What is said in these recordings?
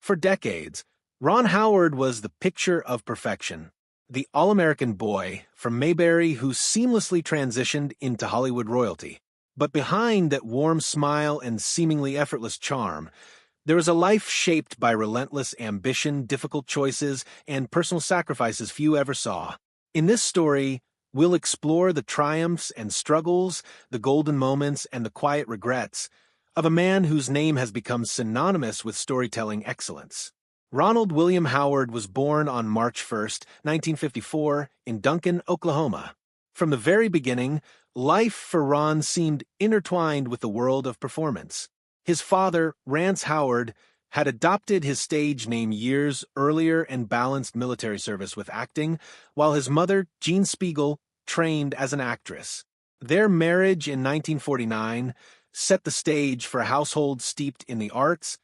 For decades, Ron Howard was the picture of perfection. The all-American boy from Mayberry who seamlessly transitioned into Hollywood royalty. But behind that warm smile and seemingly effortless charm, there was a life shaped by relentless ambition, difficult choices, and personal sacrifices few ever saw. In this story, we'll explore the triumphs and struggles, the golden moments, and the quiet regrets of a man whose name has become synonymous with storytelling excellence. Ronald William Howard was born on March 1st, 1954, in Duncan, Oklahoma. From the very beginning, life for Ron seemed intertwined with the world of performance. His father, Rance Howard, had adopted his stage name years earlier and balanced military service with acting, while his mother, Jean Spiegel, trained as an actress. Their marriage in 1949 set the stage for a household steeped in the arts,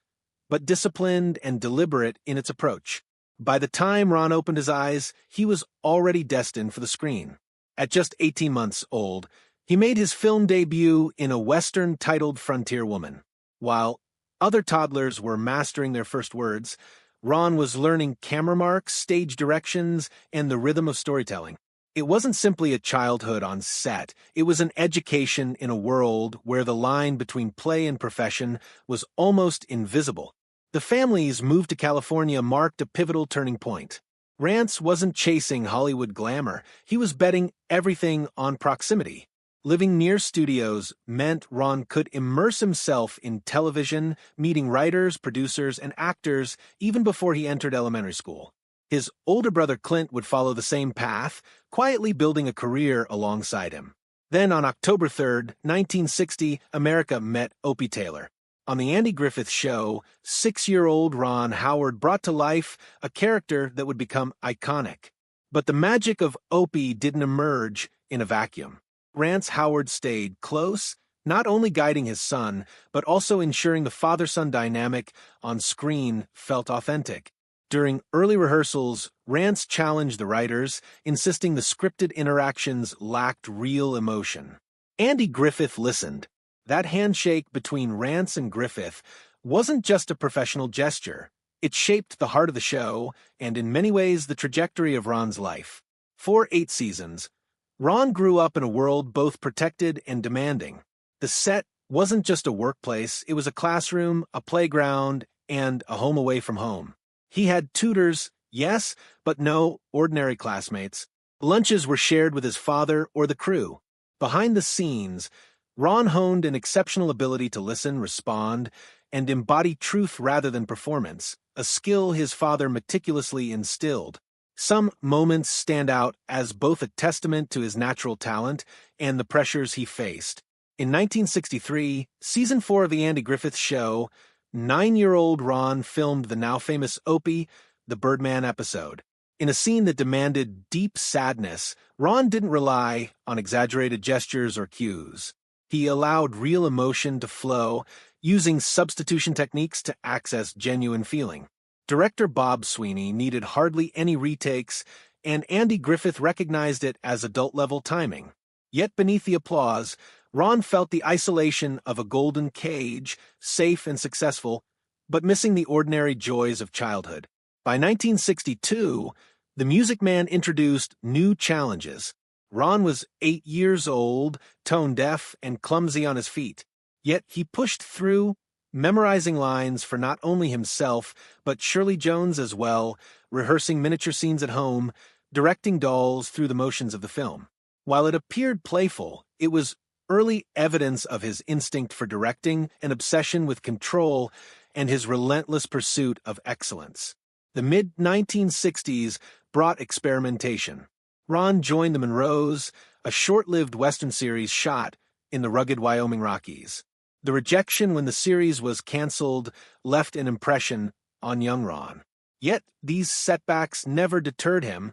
but disciplined and deliberate in its approach. By the time Ron opened his eyes, he was already destined for the screen. At just 18 months old, he made his film debut in a Western titled Frontier Woman. While other toddlers were mastering their first words, Ron was learning camera marks, stage directions, and the rhythm of storytelling. It wasn't simply a childhood on set, it was an education in a world where the line between play and profession was almost invisible. The family's move to California marked a pivotal turning point. Rance wasn't chasing Hollywood glamour, he was betting everything on proximity. Living near studios meant Ron could immerse himself in television, meeting writers, producers, and actors even before he entered elementary school. His older brother Clint would follow the same path, quietly building a career alongside him. Then on October 3, 1960, America met Opie Taylor. On The Andy Griffith Show, 6-year-old Ron Howard brought to life a character that would become iconic. But the magic of Opie didn't emerge in a vacuum. Rance Howard stayed close, not only guiding his son, but also ensuring the father-son dynamic on screen felt authentic. During early rehearsals, Rance challenged the writers, insisting the scripted interactions lacked real emotion. Andy Griffith listened. That handshake between Rance and Griffith wasn't just a professional gesture. It shaped the heart of the show, and in many ways the trajectory of Ron's life. For 8 seasons, Ron grew up in a world both protected and demanding. The set wasn't just a workplace, it was a classroom, a playground, and a home away from home. He had tutors, yes, but no ordinary classmates. Lunches were shared with his father or the crew. Behind the scenes, Ron honed an exceptional ability to listen, respond, and embody truth rather than performance, a skill his father meticulously instilled. Some moments stand out as both a testament to his natural talent and the pressures he faced. In 1963, Season 4 of The Andy Griffith Show, 9-year-old Ron filmed the now-famous Opie, the Birdman episode. In a scene that demanded deep sadness, Ron didn't rely on exaggerated gestures or cues. He allowed real emotion to flow, using substitution techniques to access genuine feeling. Director Bob Sweeney needed hardly any retakes, and Andy Griffith recognized it as adult-level timing. Yet beneath the applause, Ron felt the isolation of a golden cage, safe and successful, but missing the ordinary joys of childhood. By 1962, the Music Man introduced new challenges. Ron was 8 years old, tone-deaf, and clumsy on his feet. Yet he pushed through, memorizing lines for not only himself, but Shirley Jones as well, rehearsing miniature scenes at home, directing dolls through the motions of the film. While it appeared playful, it was early evidence of his instinct for directing, an obsession with control, and his relentless pursuit of excellence. The mid-1960s brought experimentation. Ron joined the Monroes, a short-lived Western series shot in the rugged Wyoming Rockies. The rejection when the series was canceled left an impression on young Ron. Yet these setbacks never deterred him.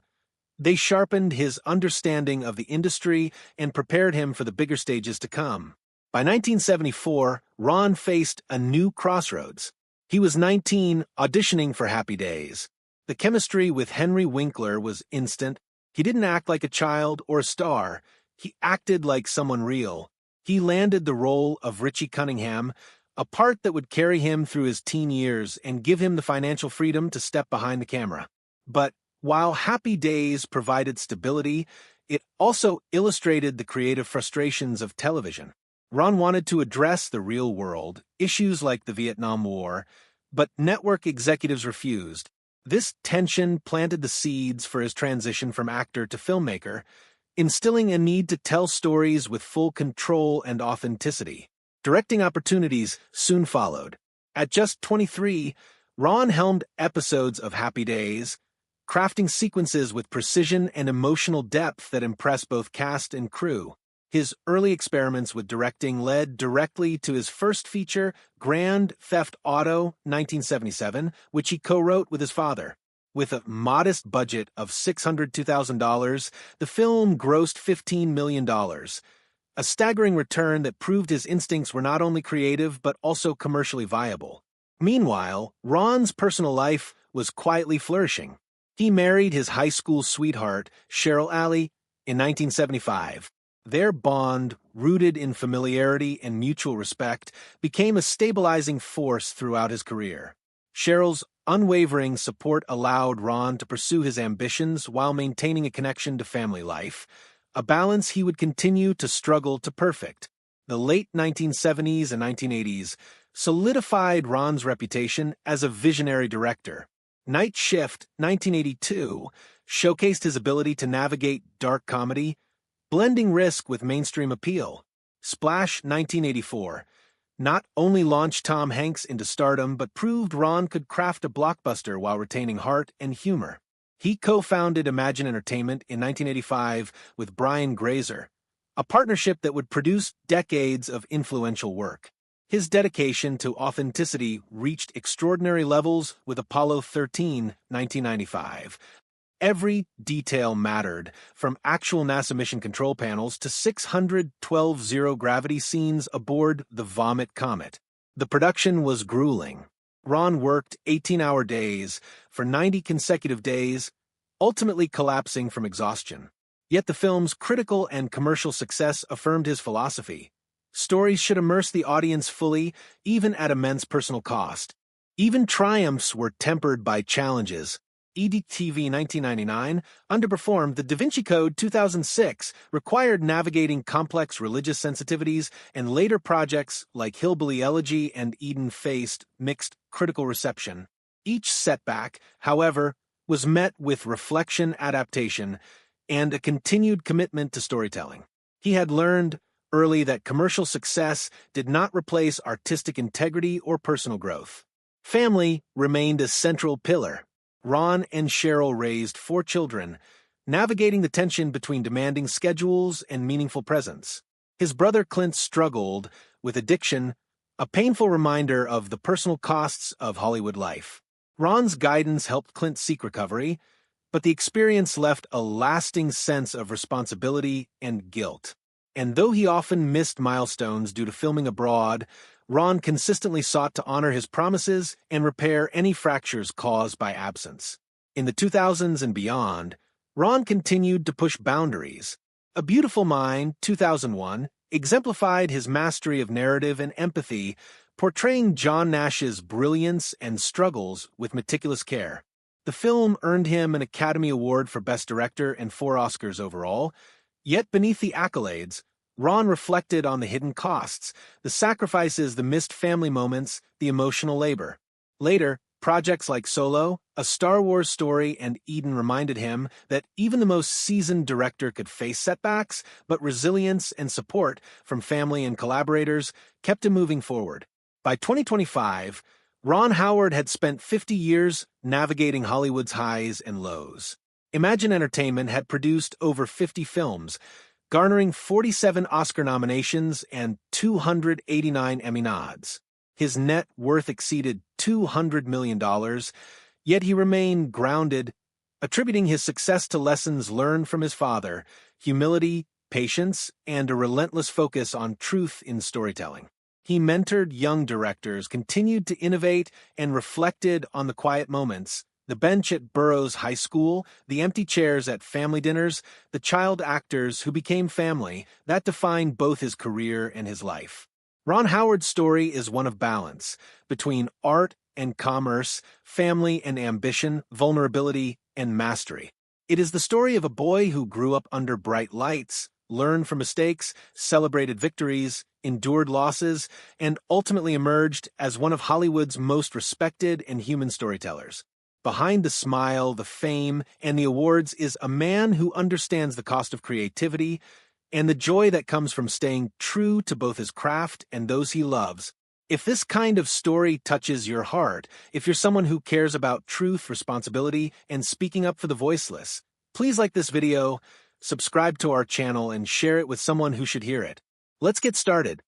They sharpened his understanding of the industry and prepared him for the bigger stages to come. By 1974, Ron faced a new crossroads. He was 19, auditioning for Happy Days. The chemistry with Henry Winkler was instant. He didn't act like a child or a star. He acted like someone real. He landed the role of Richie Cunningham, a part that would carry him through his teen years and give him the financial freedom to step behind the camera. But while Happy Days provided stability, it also illustrated the creative frustrations of television. Ron wanted to address the real world, issues like the Vietnam War, but network executives refused. This tension planted the seeds for his transition from actor to filmmaker, instilling a need to tell stories with full control and authenticity. Directing opportunities soon followed. At just 23, Ron helmed episodes of Happy Days, crafting sequences with precision and emotional depth that impressed both cast and crew. His early experiments with directing led directly to his first feature, Grand Theft Auto 1977, which he co-wrote with his father. With a modest budget of $602,000, the film grossed $15 million, a staggering return that proved his instincts were not only creative but also commercially viable. Meanwhile, Ron's personal life was quietly flourishing. He married his high school sweetheart, Cheryl Alley, in 1975. Their bond, rooted in familiarity and mutual respect, became a stabilizing force throughout his career. Cheryl's unwavering support allowed Ron to pursue his ambitions while maintaining a connection to family life, a balance he would continue to struggle to perfect. The late 1970s and 1980s solidified Ron's reputation as a visionary director. Night Shift 1982 showcased his ability to navigate dark comedy, blending risk with mainstream appeal. Splash 1984 not only launched Tom Hanks into stardom but proved Ron could craft a blockbuster while retaining heart and humor. He co-founded Imagine Entertainment in 1985 with Brian Grazer, a partnership that would produce decades of influential work. His dedication to authenticity reached extraordinary levels with Apollo 13, 1995. Every detail mattered, from actual NASA mission control panels to 612 zero-gravity scenes aboard the Vomit Comet. The production was grueling. Ron worked 18-hour days for 90 consecutive days, ultimately collapsing from exhaustion. Yet the film's critical and commercial success affirmed his philosophy. Stories should immerse the audience fully, even at immense personal cost. Even triumphs were tempered by challenges. EDTV 1999 underperformed. The Da Vinci Code 2006 required navigating complex religious sensitivities, and later projects like Hillbilly Elegy and Eden faced mixed critical reception. Each setback, however, was met with reflection, adaptation, and a continued commitment to storytelling. He had learned early that commercial success did not replace artistic integrity or personal growth. Family remained a central pillar. Ron and Cheryl raised 4 children, navigating the tension between demanding schedules and meaningful presence. His brother Clint struggled with addiction, a painful reminder of the personal costs of Hollywood life. Ron's guidance helped Clint seek recovery, but the experience left a lasting sense of responsibility and guilt. And though he often missed milestones due to filming abroad, Ron consistently sought to honor his promises and repair any fractures caused by absence. In the 2000s and beyond, Ron continued to push boundaries. A Beautiful Mind, 2001, exemplified his mastery of narrative and empathy, portraying John Nash's brilliance and struggles with meticulous care. The film earned him an Academy Award for Best Director and 4 Oscars overall, yet beneath the accolades, Ron reflected on the hidden costs, the sacrifices, the missed family moments, the emotional labor. Later, projects like Solo, A Star Wars Story, and Eden reminded him that even the most seasoned director could face setbacks, but resilience and support from family and collaborators kept him moving forward. By 2025, Ron Howard had spent 50 years navigating Hollywood's highs and lows. Imagine Entertainment had produced over 50 films, garnering 47 Oscar nominations and 289 Emmy nods. His net worth exceeded $200 million, yet he remained grounded, attributing his success to lessons learned from his father, humility, patience, and a relentless focus on truth in storytelling. He mentored young directors, continued to innovate, and reflected on the quiet moments: the bench at Burroughs High School, the empty chairs at family dinners, the child actors who became family, that defined both his career and his life. Ron Howard's story is one of balance between art and commerce, family and ambition, vulnerability and mastery. It is the story of a boy who grew up under bright lights, learned from mistakes, celebrated victories, endured losses, and ultimately emerged as one of Hollywood's most respected and human storytellers. Behind the smile, the fame, and the awards is a man who understands the cost of creativity and the joy that comes from staying true to both his craft and those he loves. If this kind of story touches your heart, if you're someone who cares about truth, responsibility, and speaking up for the voiceless, please like this video, subscribe to our channel, and share it with someone who should hear it. Let's get started.